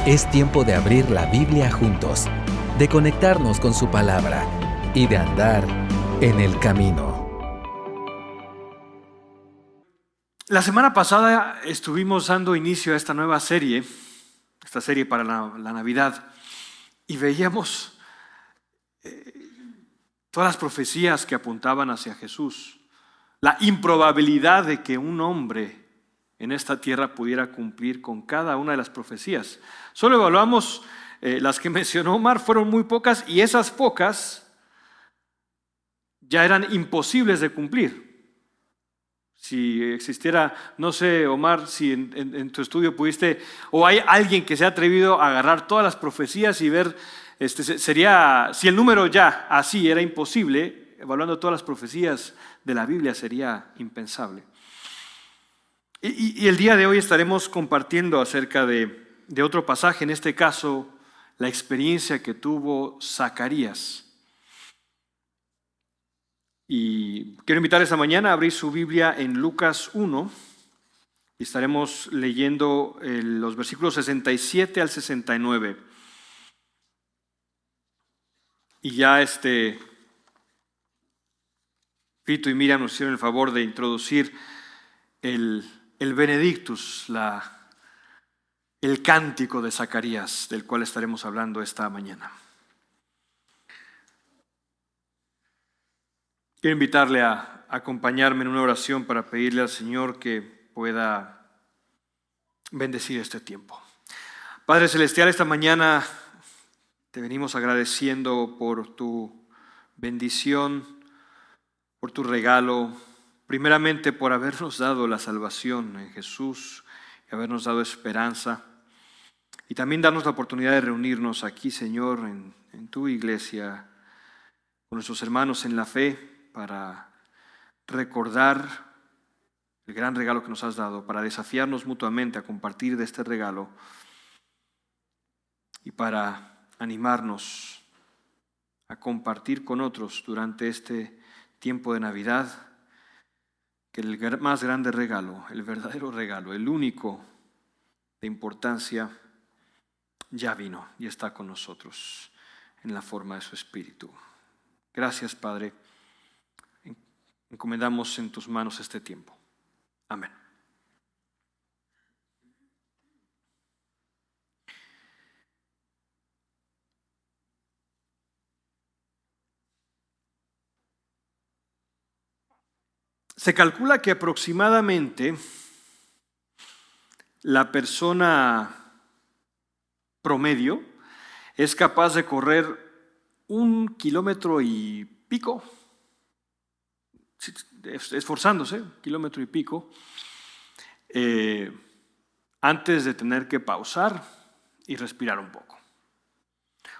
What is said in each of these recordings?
Es tiempo de abrir la Biblia juntos, de conectarnos con su palabra y de andar en el camino. La semana pasada estuvimos dando inicio a esta nueva serie, esta serie para la Navidad, y veíamos todas las profecías que apuntaban hacia Jesús, la improbabilidad de que un hombre en esta tierra pudiera cumplir con cada una de las profecías. Solo evaluamos las que mencionó Omar, fueron muy pocas, y esas pocas ya eran imposibles de cumplir. Si existiera, no sé, Omar, si en tu estudio pudiste, o hay alguien que se ha atrevido a agarrar todas las profecías y ver, sería, si el número ya así era imposible, evaluando todas las profecías de la Biblia sería impensable. Y el día de hoy estaremos compartiendo acerca de otro pasaje, en este caso, la experiencia que tuvo Zacarías. Y quiero invitar esta mañana a abrir su Biblia en Lucas 1 y estaremos leyendo los versículos 67 al 69. Y ya Fito y Miriam nos hicieron el favor de introducir el Benedictus, el cántico de Zacarías, del cual estaremos hablando esta mañana. Quiero invitarle a acompañarme en una oración para pedirle al Señor que pueda bendecir este tiempo. Padre Celestial, esta mañana te venimos agradeciendo por tu bendición, por tu regalo, primeramente por habernos dado la salvación en Jesús y habernos dado esperanza, y también darnos la oportunidad de reunirnos aquí, Señor, en tu iglesia, con nuestros hermanos en la fe, para recordar el gran regalo que nos has dado, para desafiarnos mutuamente a compartir de este regalo y para animarnos a compartir con otros durante este tiempo de Navidad que el más grande regalo, el verdadero regalo, el único de importancia, ya vino y está con nosotros en la forma de su Espíritu. Gracias, Padre. Encomendamos en tus manos este tiempo. Amén. Se calcula que aproximadamente la persona promedio es capaz de correr 1 kilómetro y pico, esforzándose, 1 kilómetro y pico, antes de tener que pausar y respirar un poco.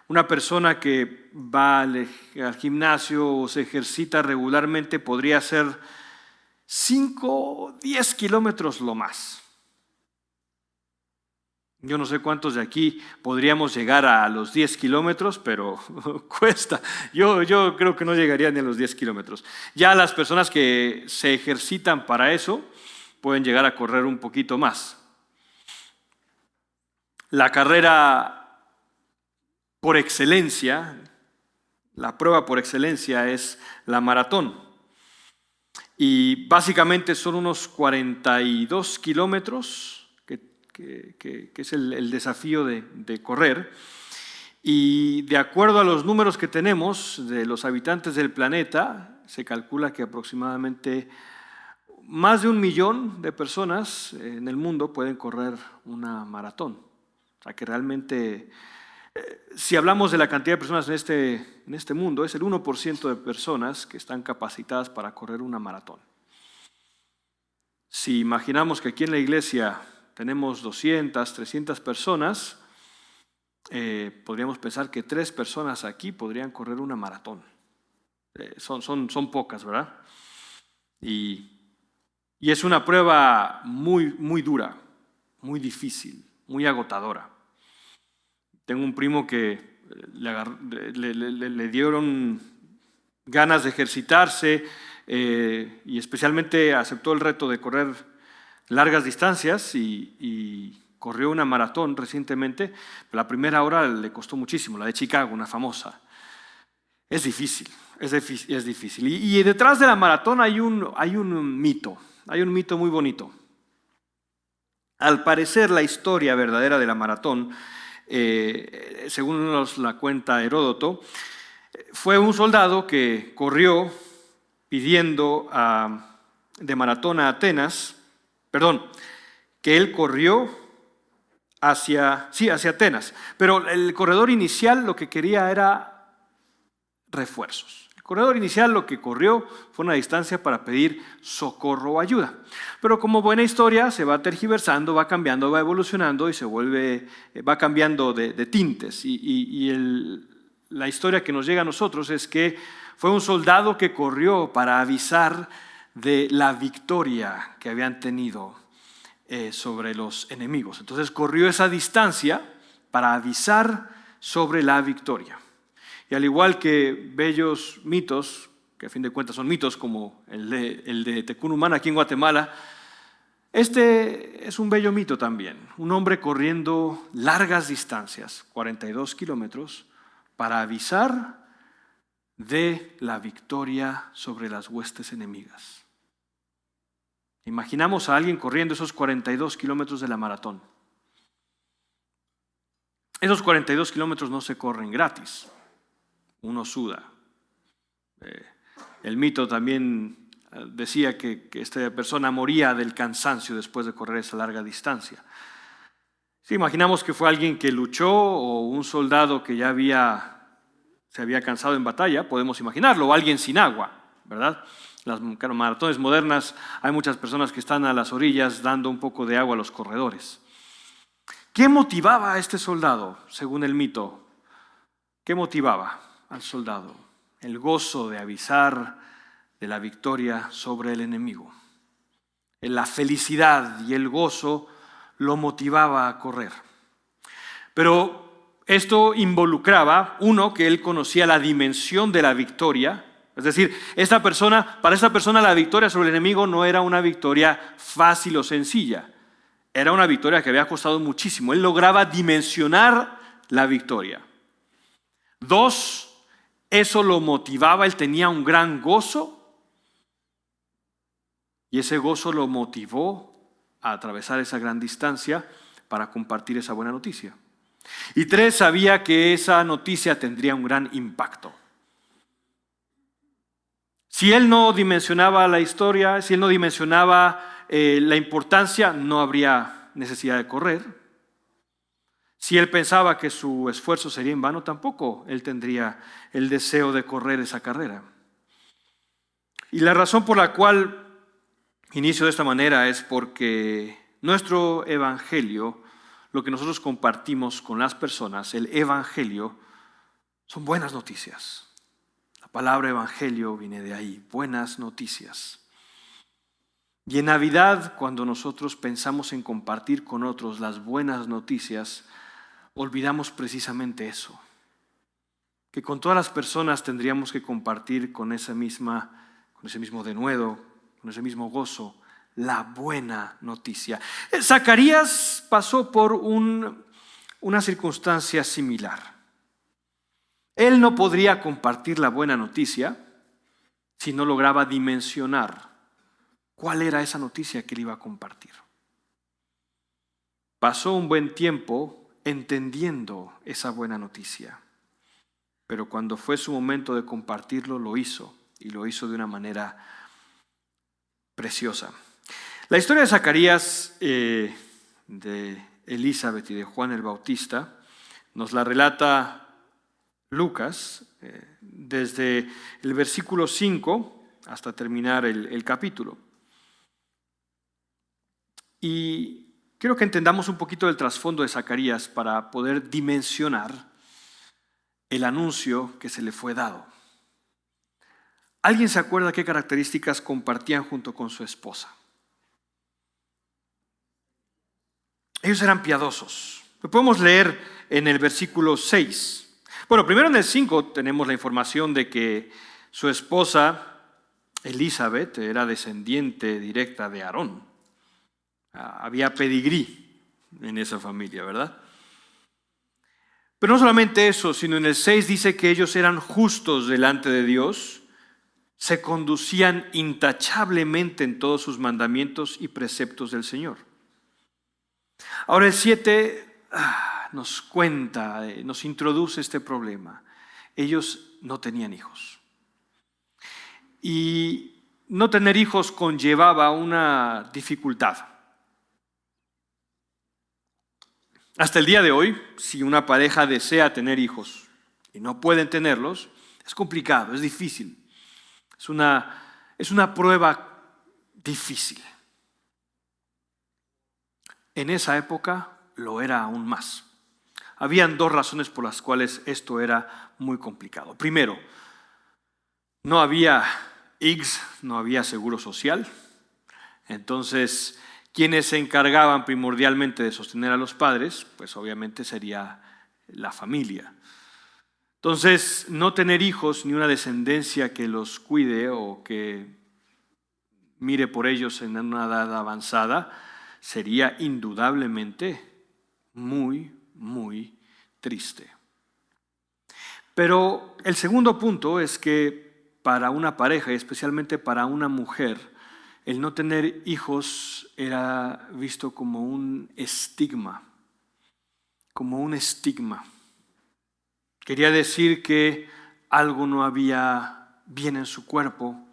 Una persona que va al gimnasio o se ejercita regularmente podría hacer 5 o 10 kilómetros lo más. Yo no sé cuántos de aquí podríamos llegar a los 10 kilómetros, pero cuesta. Yo creo que no llegaría ni a los 10 kilómetros. Ya las personas que se ejercitan para eso pueden llegar a correr un poquito más. La carrera por excelencia, la prueba por excelencia es la maratón. Y básicamente son unos 42 kilómetros, que es el desafío de correr. Y de acuerdo a los números que tenemos de los habitantes del planeta, se calcula que aproximadamente más de 1 millón de personas en el mundo pueden correr una maratón. O sea que realmente, si hablamos de la cantidad de personas en este mundo, es el 1% de personas que están capacitadas para correr una maratón. Si imaginamos que aquí en la iglesia tenemos 200, 300 personas, podríamos pensar que 3 personas aquí podrían correr una maratón. Son pocas, ¿verdad? Y es una prueba muy, muy dura, muy difícil, muy agotadora. Tengo un primo que le dieron ganas de ejercitarse y especialmente aceptó el reto de correr largas distancias y corrió una maratón recientemente, pero la primera hora le costó muchísimo, la de Chicago, una famosa. Es difícil, es difícil. Y detrás de la maratón hay un mito muy bonito. Al parecer, la historia verdadera de la maratón, según nos la cuenta Heródoto, fue un soldado que corrió pidiendo de maratón a Atenas, que él corrió hacia Atenas, pero el corredor inicial lo que quería era refuerzos. El corredor inicial lo que corrió fue una distancia para pedir socorro o ayuda. Pero como buena historia se va tergiversando, va cambiando, va evolucionando y va cambiando de tintes. La historia que nos llega a nosotros es que fue un soldado que corrió para avisar de la victoria que habían tenido sobre los enemigos. Entonces corrió esa distancia para avisar sobre la victoria. Y al igual que bellos mitos, que a fin de cuentas son mitos como el de Tecún aquí en Guatemala, este es un bello mito también. Un hombre corriendo largas distancias, 42 kilómetros, para avisar de la victoria sobre las huestes enemigas. Imaginamos a alguien corriendo esos 42 kilómetros de la maratón. Esos 42 kilómetros no se corren gratis. Uno suda. El mito también decía que esta persona moría del cansancio después de correr esa larga distancia. Si imaginamos que fue alguien que luchó o un soldado que ya se había cansado en batalla, podemos imaginarlo, o alguien sin agua, ¿verdad? Las maratones modernas hay muchas personas que están a las orillas dando un poco de agua a los corredores. ¿Qué motivaba a este soldado, según el mito? ¿Qué motivaba al soldado? El gozo de avisar de la victoria sobre el enemigo. La felicidad y el gozo lo motivaba a correr. Pero esto involucraba, uno, que él conocía la dimensión de la victoria. Es decir, para esta persona la victoria sobre el enemigo no era una victoria fácil o sencilla. Era una victoria que había costado muchísimo. Él lograba dimensionar la victoria. Dos, eso lo motivaba, él tenía un gran gozo. Y ese gozo lo motivó a atravesar esa gran distancia para compartir esa buena noticia. Y tres, sabía que esa noticia tendría un gran impacto. Si él no dimensionaba la historia, si él no dimensionaba la importancia, no habría necesidad de correr. Si él pensaba que su esfuerzo sería en vano, tampoco él tendría el deseo de correr esa carrera. Y la razón por la cual inicio de esta manera es porque nuestro evangelio, lo que nosotros compartimos con las personas, el evangelio, son buenas noticias. La palabra evangelio viene de ahí, buenas noticias. Y en Navidad, cuando nosotros pensamos en compartir con otros las buenas noticias, olvidamos precisamente eso. Que con todas las personas tendríamos que compartir con ese mismo denuedo, con ese mismo gozo, la buena noticia. Zacarías pasó por una circunstancia similar. Él no podría compartir la buena noticia si no lograba dimensionar cuál era esa noticia que él iba a compartir. Pasó un buen tiempo entendiendo esa buena noticia, pero cuando fue su momento de compartirlo, lo hizo, y lo hizo de una manera preciosa. La historia de Zacarías, de Elizabeth y de Juan el Bautista, nos la relata Lucas desde el versículo 5 hasta terminar el capítulo. Y quiero que entendamos un poquito del trasfondo de Zacarías para poder dimensionar el anuncio que se le fue dado. ¿Alguien se acuerda qué características compartían junto con su esposa? Ellos eran piadosos. Lo podemos leer en el versículo 6. Bueno, primero en el 5 tenemos la información de que su esposa, Elizabeth, era descendiente directa de Aarón. Había pedigrí, en esa familia, ¿verdad? Pero no solamente eso, sino en el 6 dice que ellos eran justos delante de Dios, se conducían intachablemente en todos sus mandamientos y preceptos del Señor. Ahora el 7 nos cuenta, nos introduce este problema. Ellos no tenían hijos. Y no tener hijos conllevaba una dificultad. Hasta el día de hoy, si una pareja desea tener hijos y no pueden tenerlos, es complicado, es difícil. Es una prueba difícil. En esa época lo era aún más. Habían dos razones por las cuales esto era muy complicado. Primero, no había IGS, no había seguro social. Entonces, quienes se encargaban primordialmente de sostener a los padres, pues obviamente sería la familia. Entonces, no tener hijos ni una descendencia que los cuide o que mire por ellos en una edad avanzada sería indudablemente muy, muy triste. Pero el segundo punto es que para una pareja y especialmente para una mujer, el no tener hijos era visto como un estigma, Quería decir que algo no había bien en su cuerpo,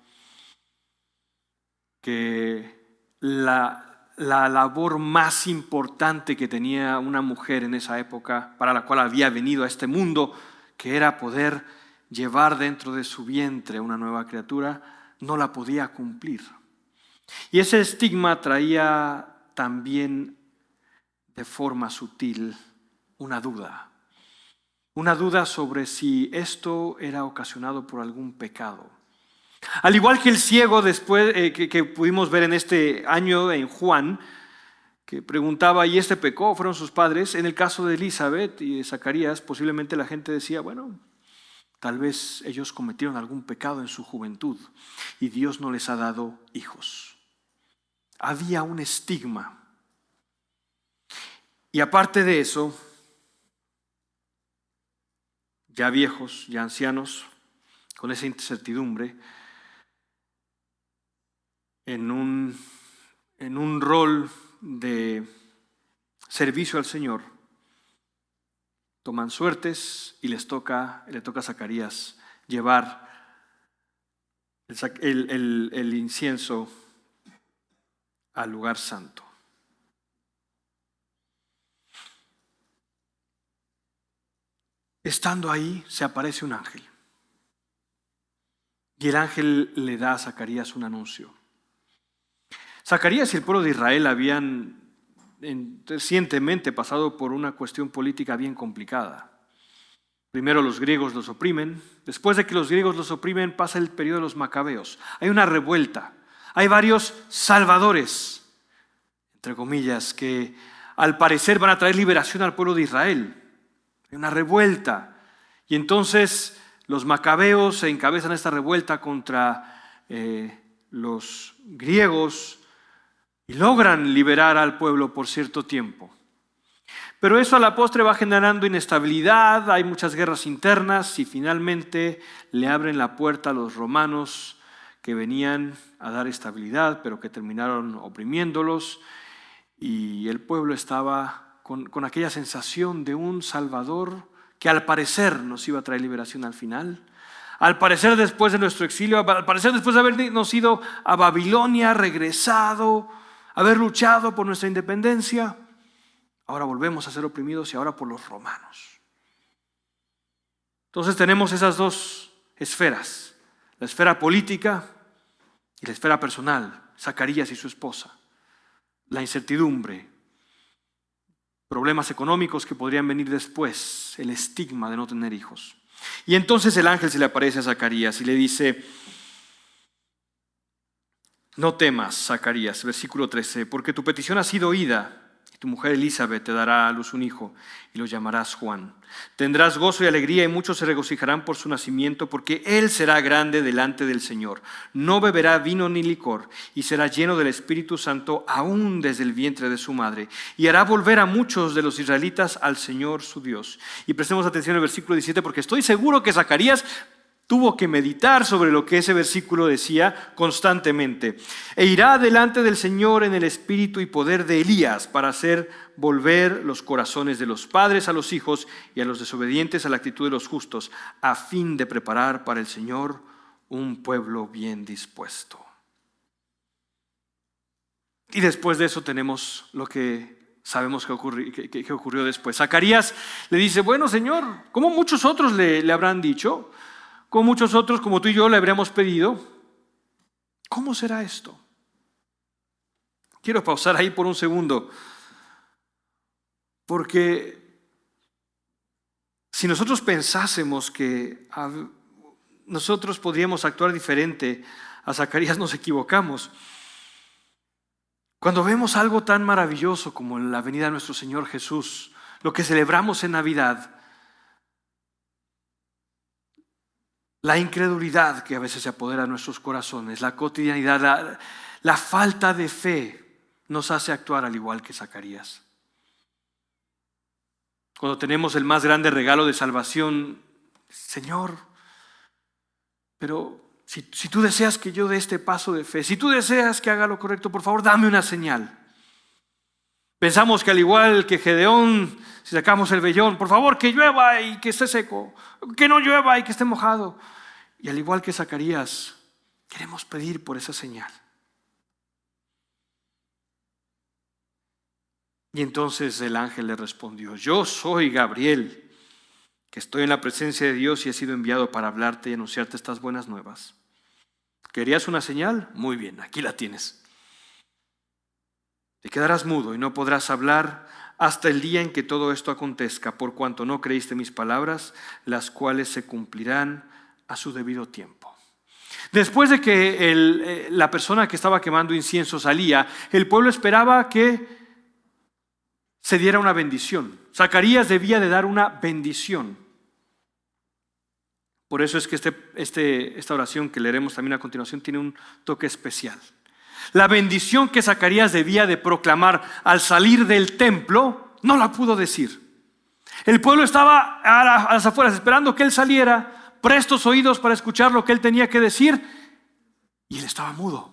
que la labor más importante que tenía una mujer en esa época, para la cual había venido a este mundo, que era poder llevar dentro de su vientre una nueva criatura, no la podía cumplir. Y ese estigma traía también de forma sutil una duda sobre si esto era ocasionado por algún pecado. Al igual que el ciego después que pudimos ver en este año en Juan, que preguntaba, ¿y este pecó? ¿Fueron sus padres? En el caso de Elizabeth y de Zacarías, posiblemente la gente decía, bueno, tal vez ellos cometieron algún pecado en su juventud y Dios no les ha dado hijos. Había un estigma. Y aparte de eso, ya viejos, ya ancianos, con esa incertidumbre, en un rol de servicio al Señor, toman suertes y le toca a Zacarías llevar el incienso al lugar santo. Estando ahí, se aparece un ángel. Y el ángel le da a Zacarías un anuncio. Zacarías y el pueblo de Israel habían recientemente pasado por una cuestión política bien complicada. Primero los griegos los oprimen. Después de que los griegos los oprimen, pasa el periodo de los macabeos. Hay una revuelta. Hay varios salvadores, entre comillas, que al parecer van a traer liberación al pueblo de Israel. Hay una revuelta. Y entonces los macabeos se encabezan esta revuelta contra los griegos y logran liberar al pueblo por cierto tiempo. Pero eso a la postre va generando inestabilidad, hay muchas guerras internas y finalmente le abren la puerta a los romanos que venían a dar estabilidad, pero que terminaron oprimiéndolos, y el pueblo estaba con aquella sensación de un Salvador que al parecer nos iba a traer liberación al final. Al parecer después de nuestro exilio, al parecer después de habernos ido a Babilonia, regresado, haber luchado por nuestra independencia, ahora volvemos a ser oprimidos y ahora por los romanos. Entonces tenemos esas dos esferas, la esfera política y la esfera personal, Zacarías y su esposa, la incertidumbre, problemas económicos que podrían venir después, el estigma de no tener hijos. Y entonces el ángel se le aparece a Zacarías y le dice, no temas, Zacarías, versículo 13, porque tu petición ha sido oída. Tu mujer Elizabeth te dará a luz un hijo y lo llamarás Juan. Tendrás gozo y alegría y muchos se regocijarán por su nacimiento, porque él será grande delante del Señor. No beberá vino ni licor y será lleno del Espíritu Santo aún desde el vientre de su madre. Y hará volver a muchos de los israelitas al Señor su Dios. Y prestemos atención al versículo 17, porque estoy seguro que Zacarías tuvo que meditar sobre lo que ese versículo decía constantemente. E irá delante del Señor en el espíritu y poder de Elías para hacer volver los corazones de los padres a los hijos y a los desobedientes a la actitud de los justos, a fin de preparar para el Señor un pueblo bien dispuesto. Y después de eso tenemos lo que sabemos que ocurrió después. Zacarías le dice, bueno, Señor, como muchos otros le habrán dicho, como muchos otros, como tú y yo le habríamos pedido, ¿cómo será esto? Quiero pausar ahí por un segundo, porque si nosotros pensásemos que nosotros podríamos actuar diferente a Zacarías, nos equivocamos. Cuando vemos algo tan maravilloso como la venida de nuestro Señor Jesús, lo que celebramos en Navidad, la incredulidad que a veces se apodera de nuestros corazones, la cotidianidad, la falta de fe nos hace actuar al igual que Zacarías. Cuando tenemos el más grande regalo de salvación, Señor, pero si tú deseas que yo dé este paso de fe, si tú deseas que haga lo correcto, por favor, dame una señal. Pensamos que al igual que Gedeón, si sacamos el vellón, por favor, que llueva y que esté seco, que no llueva y que esté mojado. Y al igual que Zacarías, queremos pedir por esa señal. Y entonces el ángel le respondió, yo soy Gabriel, que estoy en la presencia de Dios y he sido enviado para hablarte y anunciarte estas buenas nuevas. ¿Querías una señal? Muy bien, aquí la tienes. Te quedarás mudo y no podrás hablar hasta el día en que todo esto acontezca, por cuanto no creíste mis palabras, las cuales se cumplirán a su debido tiempo. Después de que la persona que estaba quemando incienso salía, el pueblo esperaba que se diera una bendición. Zacarías debía de dar una bendición. Por eso es que esta oración que leeremos también a continuación tiene un toque especial. La bendición que Zacarías debía de proclamar al salir del templo, no la pudo decir. El pueblo estaba a las afueras esperando que él saliera, prestos oídos para escuchar lo que él tenía que decir, y él estaba mudo.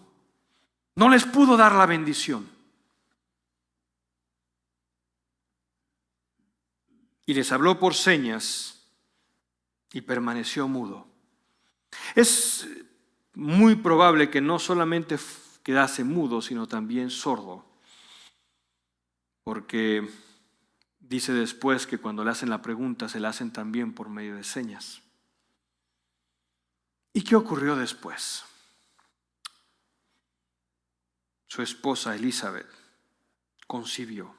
No les pudo dar la bendición. Y les habló por señas y permaneció mudo. Es muy probable que no solamente quedase mudo, sino también sordo, porque dice después que cuando le hacen la pregunta se la hacen también por medio de señas. ¿Y qué ocurrió después? Su esposa Elizabeth concibió.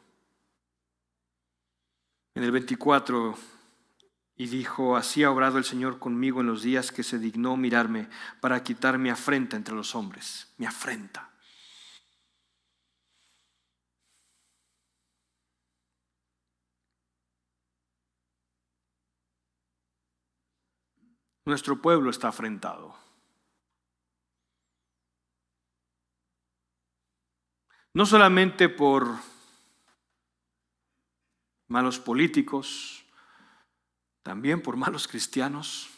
En el 24, y dijo, así ha obrado el Señor conmigo en los días que se dignó mirarme para quitar mi afrenta entre los hombres. Mi afrenta. Nuestro pueblo está afrentado. No solamente por malos políticos, también por malos cristianos,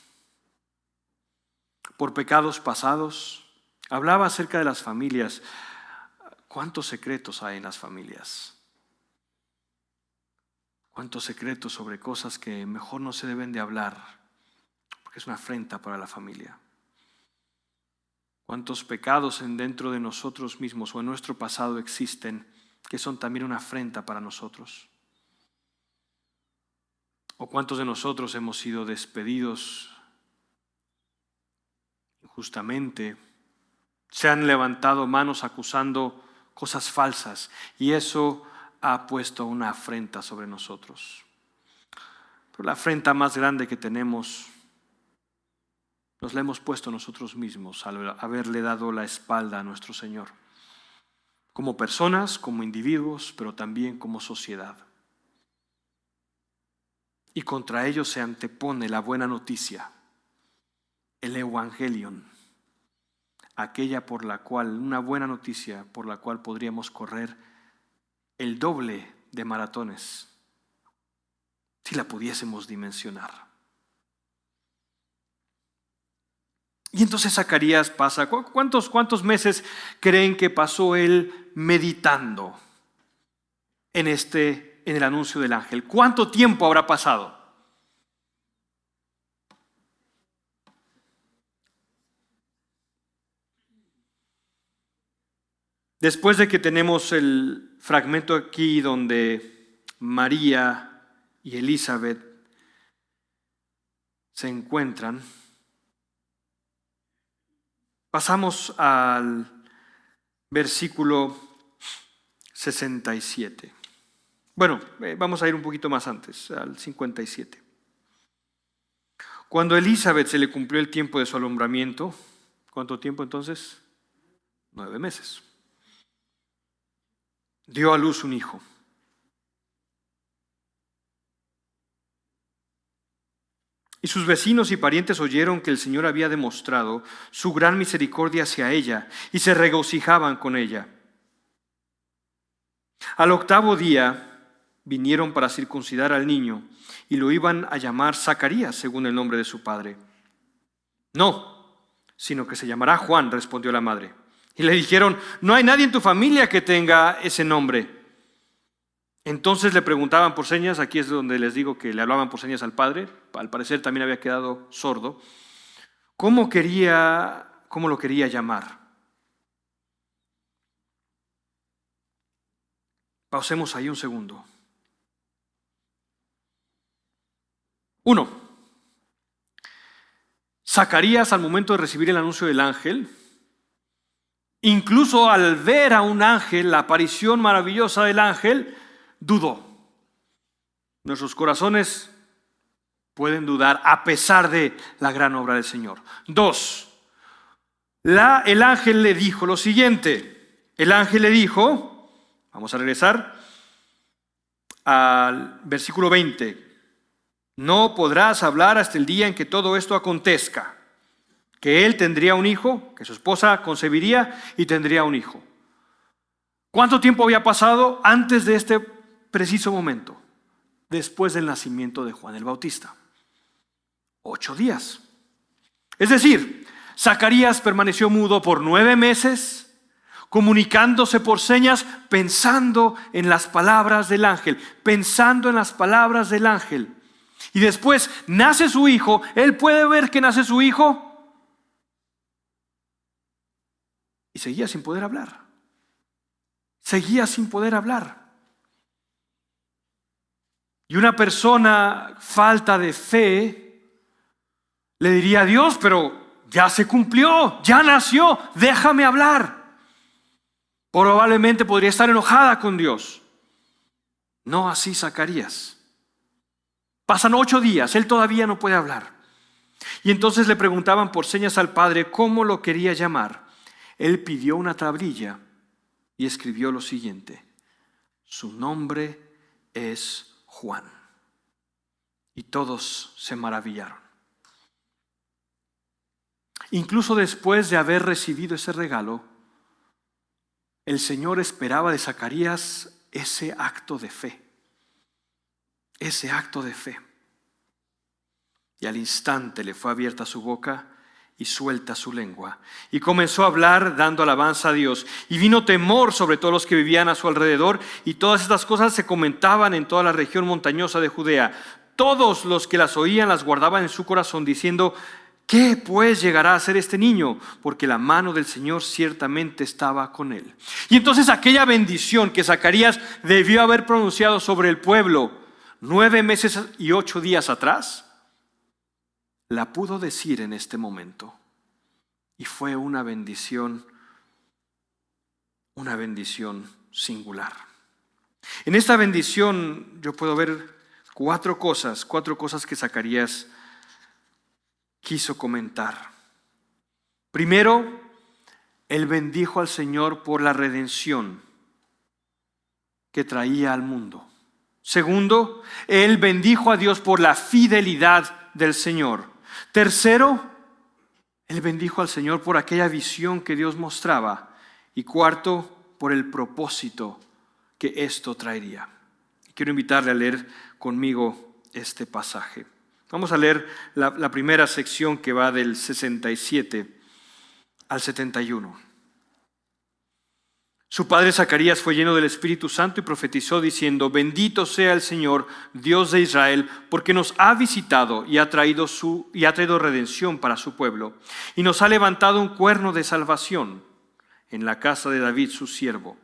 por pecados pasados. Hablaba acerca de las familias. ¿Cuántos secretos hay en las familias? ¿Cuántos secretos sobre cosas que mejor no se deben de hablar? Porque es una afrenta para la familia. ¿Cuántos pecados dentro de nosotros mismos o en nuestro pasado existen que son también una afrenta para nosotros? ¿O cuántos de nosotros hemos sido despedidos injustamente? Se han levantado manos acusando cosas falsas y eso ha puesto una afrenta sobre nosotros. Pero la afrenta más grande que tenemos nos la hemos puesto nosotros mismos al haberle dado la espalda a nuestro Señor. como personas, como individuos, pero también como sociedad. Y contra ellos se antepone la buena noticia, el Evangelion, una buena noticia por la cual podríamos correr el doble de maratones, si la pudiésemos dimensionar. Y entonces Zacarías pasa, ¿cuántos meses creen que pasó él meditando en el anuncio del ángel? ¿Cuánto tiempo habrá pasado? Después de que tenemos el fragmento aquí donde María y Elizabeth se encuentran, pasamos al versículo 67. Bueno, vamos a ir un poquito más antes, al 57. Cuando a Elizabeth se le cumplió el tiempo de su alumbramiento, ¿cuánto tiempo entonces? 9 meses. Dio a luz un hijo. Y sus vecinos y parientes oyeron que el Señor había demostrado su gran misericordia hacia ella y se regocijaban con ella. Al 8º día vinieron para circuncidar al niño y lo iban a llamar Zacarías, según el nombre de su padre. No, sino que se llamará Juan, respondió la madre. Y le dijeron, no hay nadie en tu familia que tenga ese nombre. Entonces le preguntaban por señas, aquí es donde les digo que le hablaban por señas al padre, al parecer también había quedado sordo, cómo lo quería llamar. Pausemos ahí un segundo. 1. Zacarías, al momento de recibir el anuncio del ángel, incluso al ver a un ángel, la aparición maravillosa del ángel, dudó. Nuestros corazones pueden dudar a pesar de la gran obra del Señor. 2. El ángel le dijo lo siguiente. El ángel le dijo, vamos a regresar al versículo 20. No podrás hablar hasta el día en que todo esto acontezca. Que él tendría un hijo, que su esposa concebiría y tendría un hijo. ¿Cuánto tiempo había pasado antes de este preciso momento? Después del nacimiento de Juan el Bautista. 8 días. Es decir, Zacarías permaneció mudo por 9 meses, comunicándose por señas, pensando en las palabras del ángel, Y después nace su hijo, él puede ver que nace su hijo y seguía sin poder hablar. Y una persona falta de fe le diría a Dios, pero ya se cumplió, ya nació, déjame hablar. Probablemente podría estar enojada con Dios. No así Zacarías. Pasan 8 días, él todavía no puede hablar. Y entonces le preguntaban por señas al padre cómo lo quería llamar. Él pidió una tablilla y escribió lo siguiente: su nombre es Juan. Y todos se maravillaron. Incluso después de haber recibido ese regalo, el Señor esperaba de Zacarías ese acto de fe. Y al instante le fue abierta su boca y suelta su lengua. Y comenzó a hablar dando alabanza a Dios. Y vino temor sobre todos los que vivían a su alrededor. Y todas estas cosas se comentaban en toda la región montañosa de Judea. Todos los que las oían las guardaban en su corazón, diciendo: ¿qué pues llegará a ser este niño? Porque la mano del Señor ciertamente estaba con él. Y entonces aquella bendición que Zacarías debió haber pronunciado sobre el pueblo 9 meses y 8 días atrás, la pudo decir en este momento. Y fue una bendición singular. En esta bendición yo puedo ver 4 cosas que Zacarías quiso comentar. Primero, él bendijo al Señor por la redención que traía al mundo. Segundo, él bendijo a Dios por la fidelidad del Señor. Tercero, él bendijo al Señor por aquella visión que Dios mostraba. Y cuarto, por el propósito que esto traería. Quiero invitarle a leer conmigo este pasaje. Vamos a leer la primera sección que va del 67 al 71. Su padre Zacarías fue lleno del Espíritu Santo y profetizó diciendo: bendito sea el Señor, Dios de Israel, porque nos ha visitado y ha traído redención para su pueblo, y nos ha levantado un cuerno de salvación en la casa de David su siervo.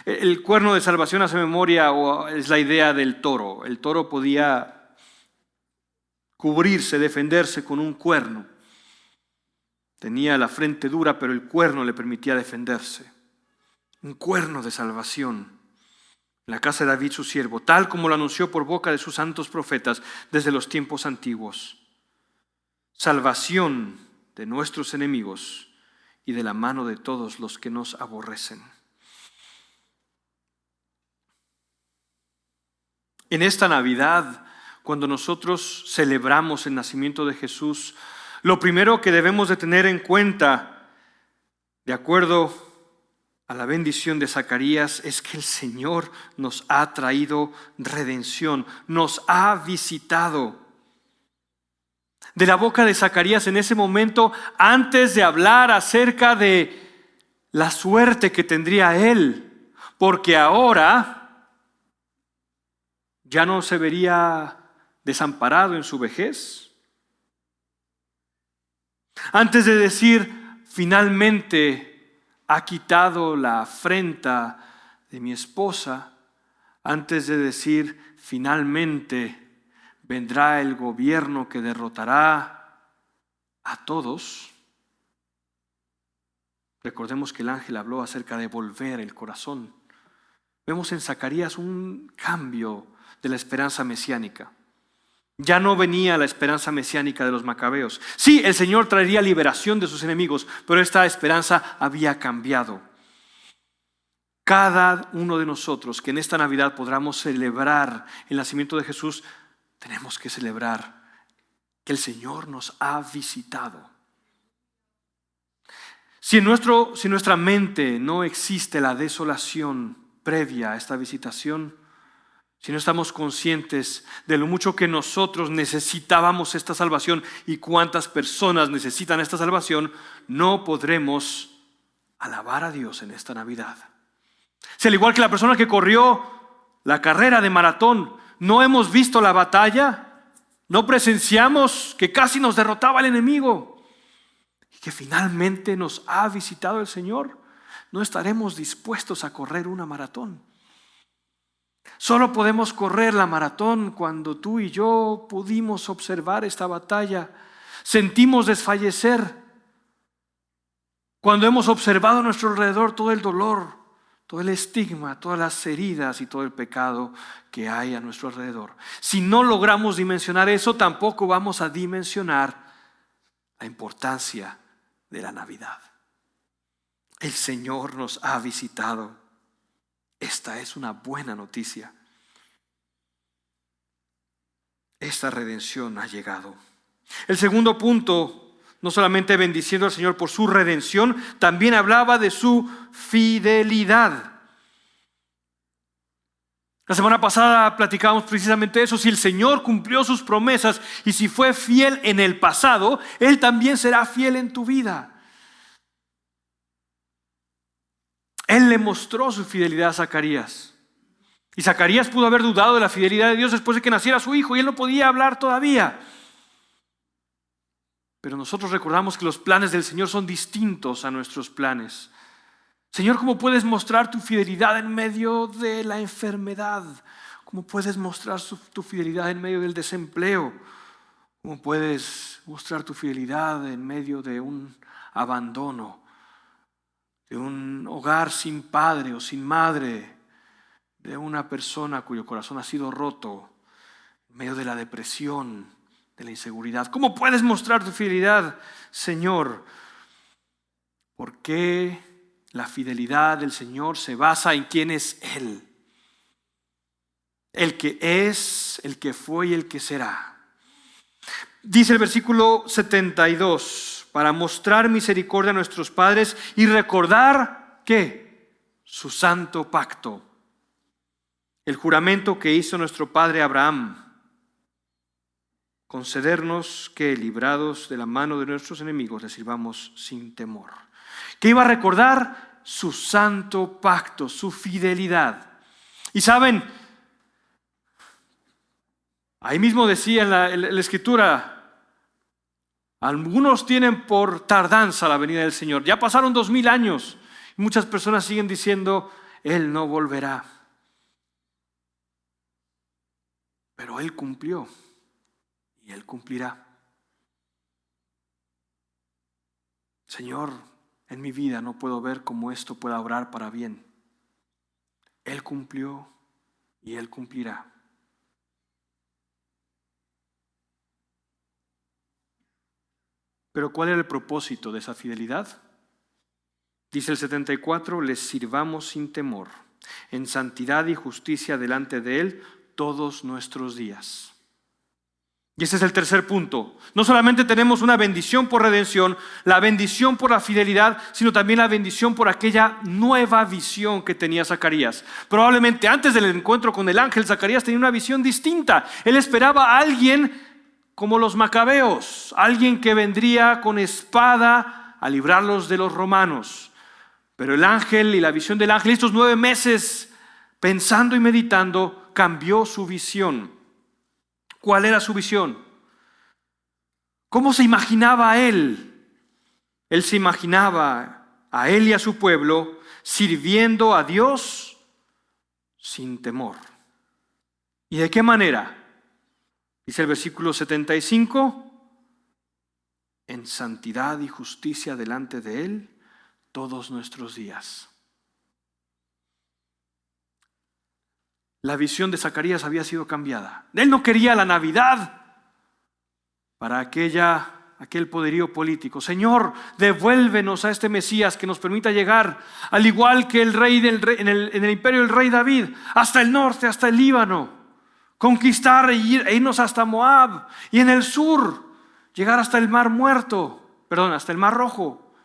El cuerno de salvación hace memoria, o es la idea del toro. El toro podía cubrirse, defenderse con un cuerno. Tenía la frente dura, pero el cuerno le permitía defenderse. Un cuerno de salvación en la casa de David su siervo, tal como lo anunció por boca de sus santos profetas desde los tiempos antiguos. Salvación de nuestros enemigos y de la mano de todos los que nos aborrecen. En esta Navidad, cuando nosotros celebramos el nacimiento de Jesús, lo primero que debemos de tener en cuenta, de acuerdo a la bendición de Zacarías, es que el Señor nos ha traído redención, nos ha visitado. De la boca de Zacarías en ese momento, antes de hablar acerca de la suerte que tendría él, porque ahora ya no se vería desamparado en su vejez. Antes de decir, finalmente ha quitado la afrenta de mi esposa, antes de decir, finalmente vendrá el gobierno que derrotará a todos. Recordemos que el ángel habló acerca de volver el corazón. Vemos en Zacarías un cambio de la esperanza mesiánica. Ya no venía la esperanza mesiánica de los macabeos. Sí, el Señor traería liberación de sus enemigos, pero esta esperanza había cambiado. Cada uno de nosotros que en esta Navidad podamos celebrar el nacimiento de Jesús, tenemos que celebrar que el Señor nos ha visitado. Si en nuestra mente no existe la desolación previa a esta visitación, si no estamos conscientes de lo mucho que nosotros necesitábamos esta salvación y cuántas personas necesitan esta salvación, no podremos alabar a Dios en esta Navidad. Si al igual que la persona que corrió la carrera de maratón, no hemos visto la batalla, no presenciamos que casi nos derrotaba el enemigo y que finalmente nos ha visitado el Señor, no estaremos dispuestos a correr una maratón. Solo podemos correr la maratón cuando tú y yo pudimos observar esta batalla. Sentimos desfallecer cuando hemos observado a nuestro alrededor todo el dolor, todo el estigma, todas las heridas y todo el pecado que hay a nuestro alrededor. Si no logramos dimensionar eso, tampoco vamos a dimensionar la importancia de la Navidad. El Señor nos ha visitado. Esta es una buena noticia. Esta redención ha llegado. El segundo punto, no solamente bendiciendo al Señor por su redención, también hablaba de su fidelidad. La semana pasada platicábamos precisamente eso. Si el Señor cumplió sus promesas y si fue fiel en el pasado, Él también será fiel en tu vida. Él le mostró su fidelidad a Zacarías. Y Zacarías pudo haber dudado de la fidelidad de Dios después de que naciera su hijo y él no podía hablar todavía. Pero nosotros recordamos que los planes del Señor son distintos a nuestros planes. Señor, ¿cómo puedes mostrar tu fidelidad en medio de la enfermedad? ¿Cómo puedes mostrar tu fidelidad en medio del desempleo? ¿Cómo puedes mostrar tu fidelidad en medio de un abandono? De un hogar sin padre o sin madre, de una persona cuyo corazón ha sido roto, en medio de la depresión, de la inseguridad. ¿Cómo puedes mostrar tu fidelidad, Señor? ¿Por qué la fidelidad del Señor se basa en quién es Él? el que es, el que fue y el que será. Dice el versículo 72, para mostrar misericordia a nuestros padres y recordar, ¿qué? Su santo pacto. El juramento que hizo nuestro padre Abraham. Concedernos que, librados de la mano de nuestros enemigos, le sirvamos sin temor. ¿Qué iba a recordar? Su santo pacto, su fidelidad. Y saben, ahí mismo decía en la Escritura, algunos tienen por tardanza la venida del Señor. Ya pasaron 2000 años y muchas personas siguen diciendo, Él no volverá. Pero Él cumplió y Él cumplirá. Señor, en mi vida no puedo ver cómo esto pueda obrar para bien. Él cumplió y Él cumplirá. Pero ¿cuál era el propósito de esa fidelidad? Dice el 74, les sirvamos sin temor, en santidad y justicia delante de Él todos nuestros días. Y ese es el tercer punto. No solamente tenemos una bendición por redención, la bendición por la fidelidad, sino también la bendición por aquella nueva visión que tenía Zacarías. Probablemente antes del encuentro con el ángel, Zacarías tenía una visión distinta. Él esperaba a alguien como los macabeos, alguien que vendría con espada a librarlos de los romanos. Pero el ángel y la visión del ángel, estos 9 meses pensando y meditando, cambió su visión. ¿Cuál era su visión? ¿Cómo se imaginaba a él? Él se imaginaba a él y a su pueblo sirviendo a Dios sin temor. ¿Y de qué manera? Dice el versículo 75, en santidad y justicia delante de Él todos nuestros días. La visión de Zacarías había sido cambiada. Él no quería la Navidad para aquel poderío político. Señor, devuélvenos a este Mesías que nos permita llegar, al igual que el rey en el imperio del rey David, hasta el norte, hasta el Líbano, conquistar e irnos hasta Moab, y en el sur llegar hasta el Mar Muerto, hasta el Mar Rojo.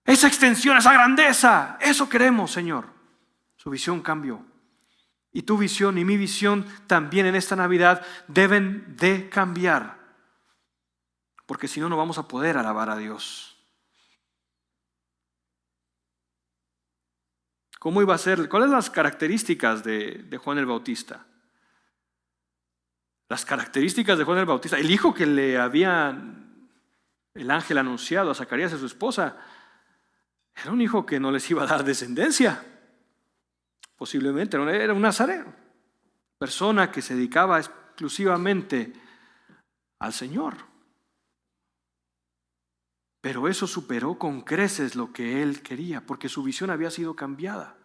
Esa extensión, esa grandeza, eso queremos, Señor. Su visión cambió. Y tu visión y mi visión también en esta Navidad deben de cambiar. Porque si no, no vamos a poder alabar a Dios. ¿Cómo iba a ser? ¿Cuáles son las características de Juan el Bautista? Las características de Juan el Bautista, el hijo que le había el ángel anunciado a Zacarías y a su esposa, era un hijo que no les iba a dar descendencia. Posiblemente era un nazareno, persona que se dedicaba exclusivamente al Señor. Pero eso superó con creces lo que él quería, porque su visión había sido cambiada.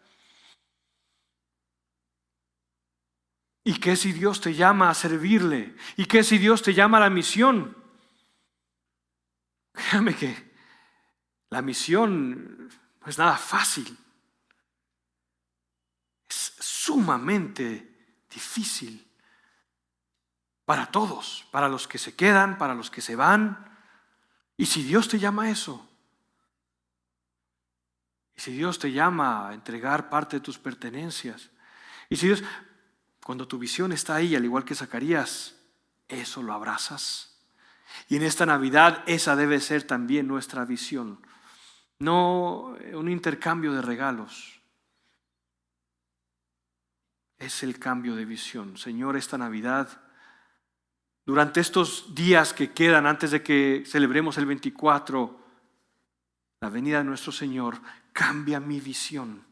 ¿Y qué si Dios te llama a servirle? ¿Y qué si Dios te llama a la misión? Créame que la misión no es nada fácil. Es sumamente difícil para todos, para los que se quedan, para los que se van. Y si Dios te llama a eso, y si Dios te llama a entregar parte de tus pertenencias, y si Dios, cuando tu visión está ahí, al igual que Zacarías, eso lo abrazas. Y en esta Navidad esa debe ser también nuestra visión, no un intercambio de regalos. Es el cambio de visión. Señor, esta Navidad, durante estos días que quedan antes de que celebremos el 24, la venida de nuestro Señor, cambia mi visión.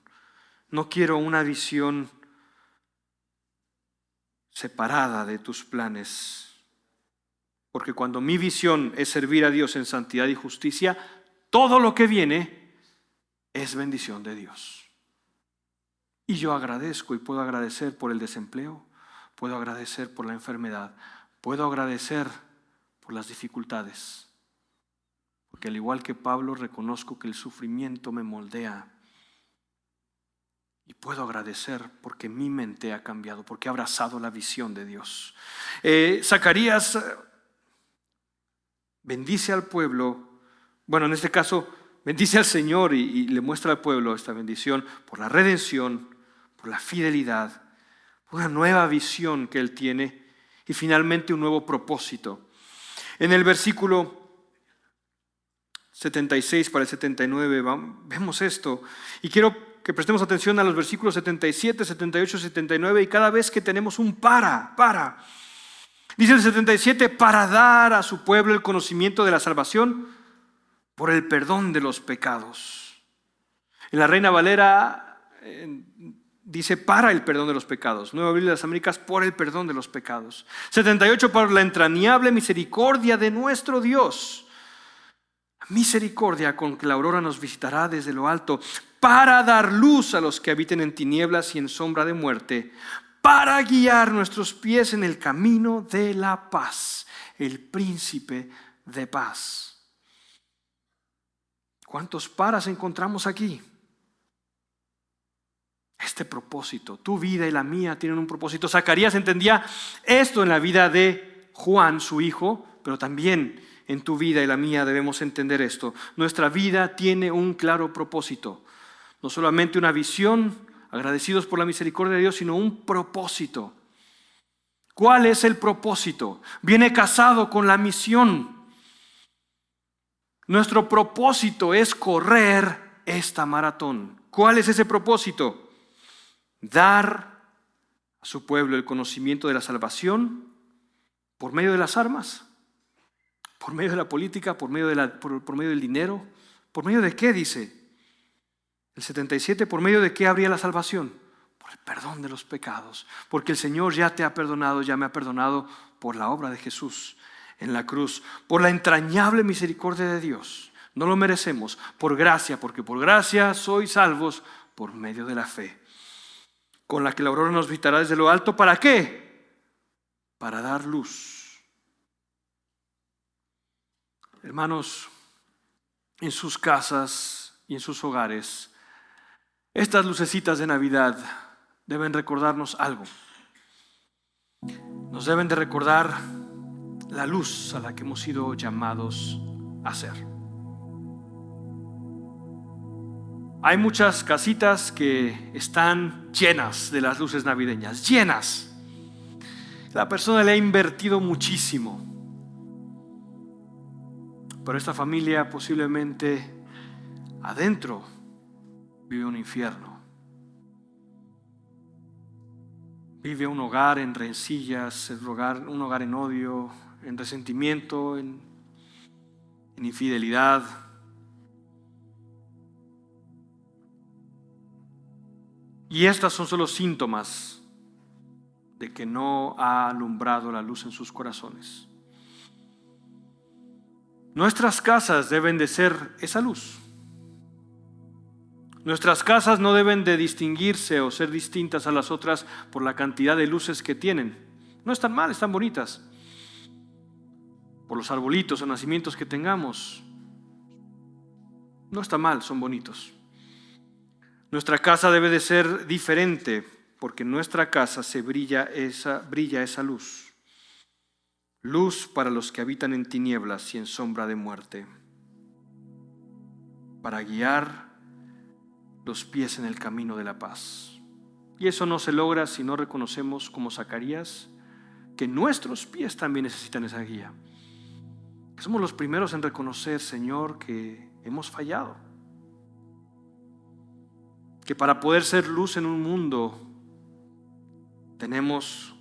No quiero una visión separada de tus planes. Porque cuando mi visión es servir a Dios en santidad y justicia, todo lo que viene es bendición de Dios. Y yo agradezco y puedo agradecer por el desempleo, puedo agradecer por la enfermedad, puedo agradecer por las dificultades. Porque al igual que Pablo reconozco que el sufrimiento me moldea Y puedo agradecer porque mi mente ha cambiado, porque he abrazado la visión de Dios. Zacarías bendice al pueblo, bueno, en este caso bendice al Señor y le muestra al pueblo esta bendición por la redención, por la fidelidad, por una nueva visión que él tiene y finalmente un nuevo propósito. En el versículo 76 para el 79 vemos esto y quiero que prestemos atención a los versículos 77, 78, 79 y cada vez que tenemos un para. Dice el 77, para dar a su pueblo el conocimiento de la salvación por el perdón de los pecados. En la Reina Valera dice para el perdón de los pecados. Nueva Biblia de las Américas, por el perdón de los pecados. 78, por la entrañable misericordia de nuestro Dios. Misericordia con que la aurora nos visitará desde lo alto, para dar luz a los que habiten en tinieblas y en sombra de muerte, para guiar nuestros pies en el camino de la paz, el príncipe de paz. ¿Cuántos paras encontramos aquí? Este propósito, tu vida y la mía tienen un propósito. Zacarías entendía esto en la vida de Juan, su hijo, pero también en tu vida y la mía debemos entender esto. Nuestra vida tiene un claro propósito. No solamente una visión, agradecidos por la misericordia de Dios, sino un propósito. ¿Cuál es el propósito? Viene casado con la misión. Nuestro propósito es correr esta maratón. ¿Cuál es ese propósito? Dar a su pueblo el conocimiento de la salvación por medio de las armas. ¿Por medio de la política? ¿Por medio del dinero? ¿Por medio de qué dice? El 77, ¿por medio de qué habría la salvación? Por el perdón de los pecados. Porque el Señor ya te ha perdonado, ya me ha perdonado por la obra de Jesús en la cruz. Por la entrañable misericordia de Dios. No lo merecemos, por gracia, porque por gracia sois salvos por medio de la fe. Con la que la aurora nos visitará desde lo alto, ¿para qué? Para dar luz. Hermanos, en sus casas y en sus hogares, estas lucecitas de Navidad deben recordarnos algo. Nos deben de recordar la luz a la que hemos sido llamados a ser. Hay muchas casitas que están llenas de las luces navideñas, llenas. La persona le ha invertido muchísimo. Pero esta familia posiblemente adentro vive un infierno. Vive un hogar en rencillas, un hogar en odio, en resentimiento, en infidelidad. Y estas son solo síntomas de que no ha alumbrado la luz en sus corazones. Nuestras casas deben de ser esa luz. Nuestras casas no deben de distinguirse o ser distintas a las otras por la cantidad de luces que tienen. No están mal, están bonitas. Por los arbolitos o nacimientos que tengamos. No está mal, son bonitos. Nuestra casa debe de ser diferente porque en nuestra casa brilla esa luz. Luz para los que habitan en tinieblas y en sombra de muerte, para guiar los pies en el camino de la paz. Y eso no se logra si no reconocemos, como Zacarías, que nuestros pies también necesitan esa guía. Que somos los primeros en reconocer, Señor, que hemos fallado. Que para poder ser luz en un mundo tenemos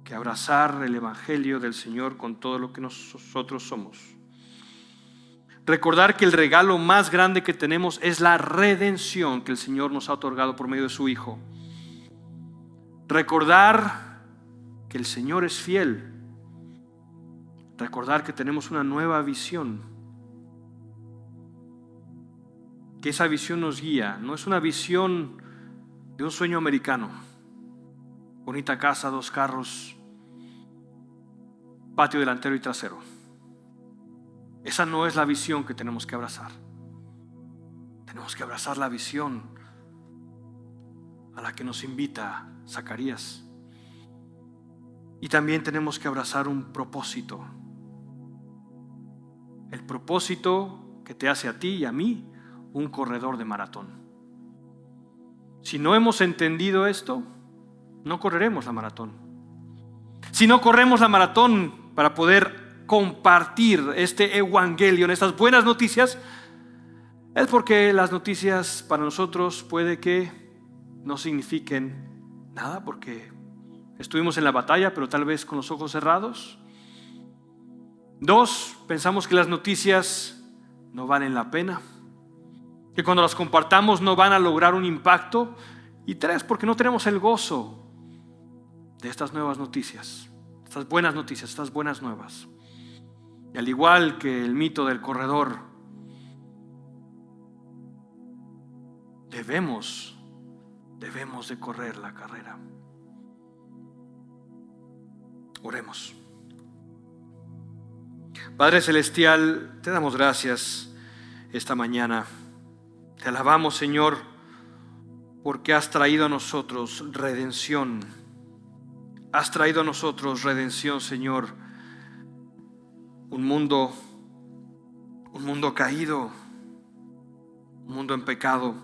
que abrazar el Evangelio del Señor con todo lo que nosotros somos. Recordar que el regalo más grande que tenemos es la redención que el Señor nos ha otorgado por medio de su Hijo. Recordar que el Señor es fiel. Recordar que tenemos una nueva visión. Que esa visión nos guía. No es una visión de un sueño americano. Bonita casa, 2 carros, patio delantero y trasero. Esa no es la visión que tenemos que abrazar. Tenemos que abrazar la visión a la que nos invita Zacarías. Y también tenemos que abrazar un propósito. El propósito que te hace a ti y a mí un corredor de maratón. Si no hemos entendido esto, no correremos la maratón. Si no corremos la maratón para poder compartir este evangelio, estas buenas noticias, es porque las noticias para nosotros puede que no signifiquen nada, porque estuvimos en la batalla, pero tal vez con los ojos cerrados. 2, pensamos que las noticias no valen la pena, que cuando las compartamos no van a lograr un impacto. Y 3, porque no tenemos el gozo de estas nuevas noticias, estas buenas noticias, estas buenas nuevas. Y al igual que el mito del corredor, debemos de correr la carrera. Oremos. Padre Celestial, te damos gracias esta mañana. Te alabamos, Señor, porque has traído a nosotros redención. Has traído a nosotros redención, Señor. Un mundo caído, un mundo en pecado,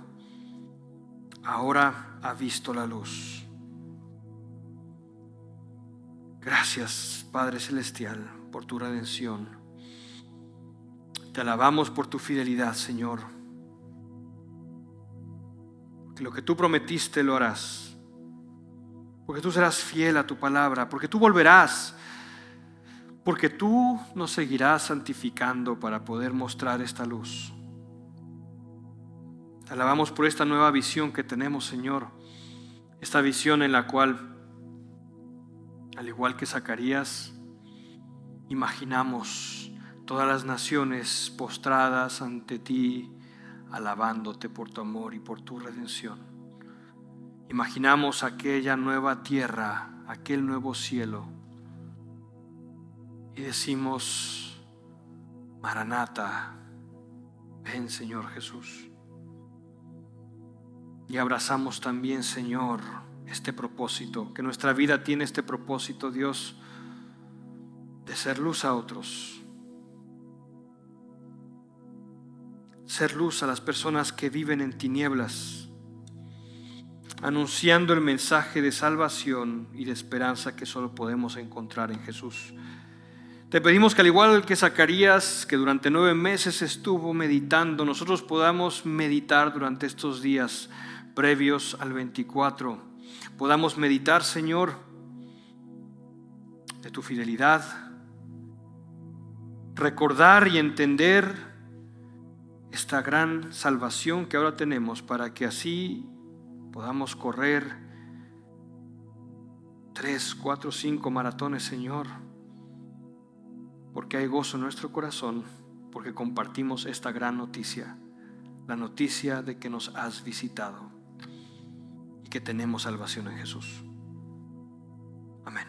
ahora ha visto la luz. Gracias, Padre Celestial, por tu redención. Te alabamos por tu fidelidad, Señor. Porque lo que tú prometiste lo harás. Porque tú serás fiel a tu palabra. Porque tú volverás. Porque tú nos seguirás santificando para poder mostrar esta luz. Te alabamos por esta nueva visión que tenemos, Señor. Esta visión en la cual, al igual que Zacarías, imaginamos todas las naciones postradas ante ti, alabándote por tu amor y por tu redención. Imaginamos aquella nueva tierra, aquel nuevo cielo, y decimos: Maranata, ven, Señor Jesús. Y abrazamos también, Señor, este propósito, que nuestra vida tiene este propósito, Dios, de ser luz a otros. Ser luz a las personas que viven en tinieblas, anunciando el mensaje de salvación y de esperanza que solo podemos encontrar en Jesús. Te pedimos que, al igual que Zacarías, que durante 9 meses estuvo meditando, nosotros podamos meditar durante estos días previos al 24. Podamos meditar, Señor, de tu fidelidad, recordar y entender esta gran salvación que ahora tenemos, para que así podamos correr 3, 4, 5 maratones, Señor, porque hay gozo en nuestro corazón, porque compartimos esta gran noticia, la noticia de que nos has visitado y que tenemos salvación en Jesús. Amén.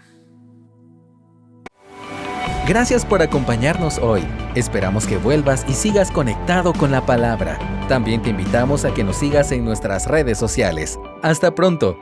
Gracias por acompañarnos hoy. Esperamos que vuelvas y sigas conectado con la palabra. También te invitamos a que nos sigas en nuestras redes sociales. Hasta pronto.